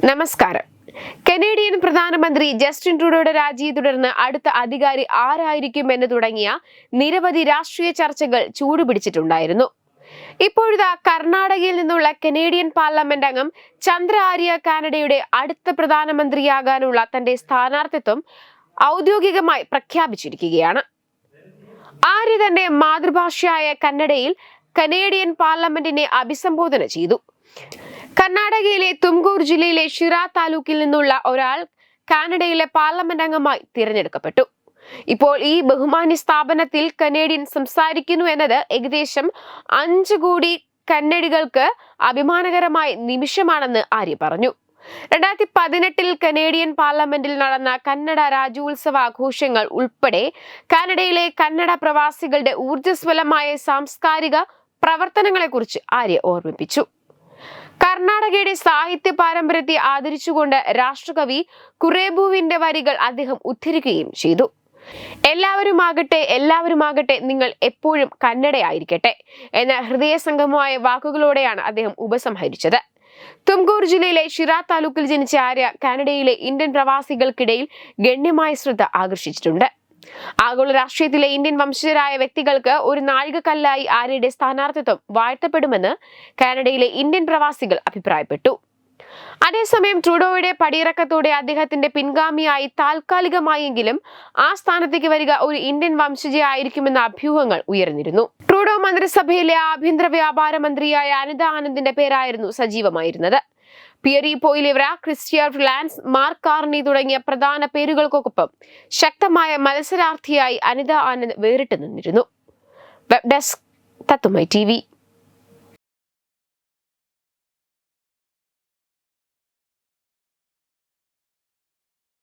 നമസ്കാരം. കനേഡിയൻ പ്രധാനമന്ത്രി ജസ്റ്റിൻ ട്രൂഡോയുടെ രാജിയെ തുടർന്ന് അടുത്ത അധികാരി ആരായിരിക്കും എന്ന് തുടങ്ങിയ നിരവധി രാഷ്ട്രീയ ചർച്ചകൾ ചൂടുപിടിച്ചിട്ടുണ്ടായിരുന്നു. ഇപ്പോഴിതാ കർണാടകയിൽ നിന്നുള്ള കനേഡിയൻ പാർലമെന്റ് അംഗം ചന്ദ്ര ആര്യ കാനഡയുടെ അടുത്ത പ്രധാനമന്ത്രിയാകാനുള്ള തന്റെ സ്ഥാനാർത്ഥിത്വം ഔദ്യോഗികമായി പ്രഖ്യാപിച്ചിരിക്കുകയാണ്. ആര്യ തന്റെ മാതൃഭാഷയായ കന്നഡയിൽ കനേഡിയൻ പാർലമെന്റിനെ അഭിസംബോധന ചെയ്തു. കർണാടകയിലെ തുംകൂർ ജില്ലയിലെ ഷിറാ താലൂക്കിൽ നിന്നുള്ള ഒരാൾ കാനഡയിലെ പാർലമെന്റ് അംഗമായി തിരഞ്ഞെടുക്കപ്പെട്ടു. ഇപ്പോൾ ഈ ബഹുമാന്യ സ്ഥാപനത്തിൽ കനേഡിയൻ സംസാരിക്കുന്നു എന്നത് ഏകദേശം 5 കോടി കന്നഡികൾക്ക് അഭിമാനകരമായ നിമിഷമാണെന്ന് ആര്യ പറഞ്ഞു. 2018 കനേഡിയൻ പാർലമെന്റിൽ നടന്ന കന്നഡ രാജ്യോത്സവ ആഘോഷങ്ങൾ ഉൾപ്പെടെ കാനഡയിലെ കന്നഡ പ്രവാസികളുടെ ഊർജ്ജസ്വലമായ സാംസ്കാരിക പ്രവർത്തനങ്ങളെക്കുറിച്ച് ആര്യ ഓർമ്മിപ്പിച്ചു. കർണാടകയുടെ സാഹിത്യ പാരമ്പര്യത്തെ ആദരിച്ചുകൊണ്ട് രാഷ്ട്രകവി കുറേബുവിന്റെ വരികൾ അദ്ദേഹം ഉദ്ധരിക്കുകയും ചെയ്തു. എല്ലാവരുമാകട്ടെ നിങ്ങൾ എപ്പോഴും കന്നഡയായിരിക്കട്ടെ എന്ന ഹൃദയസംഗമമായ വാക്കുകളോടെയാണ് അദ്ദേഹം ഉപസംഹരിച്ചത്. തുംകൂർ ജില്ലയിലെ ഷിറാ താലൂക്കിൽ ജനിച്ച ആര്യ കാനഡയിലെ ഇന്ത്യൻ പ്രവാസികൾക്കിടയിൽ ഗണ്യമായ ശ്രദ്ധ ആകർഷിച്ചിട്ടുണ്ട്. ആഗോള രാഷ്ട്രീയത്തിലെ ഇന്ത്യൻ വംശജരായ വ്യക്തികൾക്ക് ഒരു നാഴികക്കല്ലായി ആര്യയുടെ സ്ഥാനാർത്ഥിത്വം വാഴ്ത്തപ്പെടുമെന്ന് കാനഡയിലെ ഇന്ത്യൻ പ്രവാസികൾ അഭിപ്രായപ്പെട്ടു. അതേസമയം ട്രൂഡോയുടെ പടിയിറക്കത്തോടെ അദ്ദേഹത്തിന്റെ പിൻഗാമിയായി താൽക്കാലികമായെങ്കിലും ആ സ്ഥാനത്തേക്ക് വരിക ഒരു ഇന്ത്യൻ വംശജയായിരിക്കുമെന്ന അഭ്യൂഹങ്ങൾ ഉയർന്നിരുന്നു. ട്രൂഡോ മന്ത്രിസഭയിലെ ആഭ്യന്തര വ്യാപാര മന്ത്രിയായ അനിത ആനന്ദിന്റെ പേരായിരുന്നു സജീവമായിരുന്നത്. Pierre Poilievre, Chrystia Freeland, Mark Carney തുടങ്ങിയ പ്രധാന പേരുകൾക്കൊപ്പം ശക്തമായ മത്സരാർത്ഥിയായി അനിത ആനന്ദ് വേറിട്ട് നിന്നിരുന്നു. വെബ് ഡെസ്ക് തത്തുമൈ TV.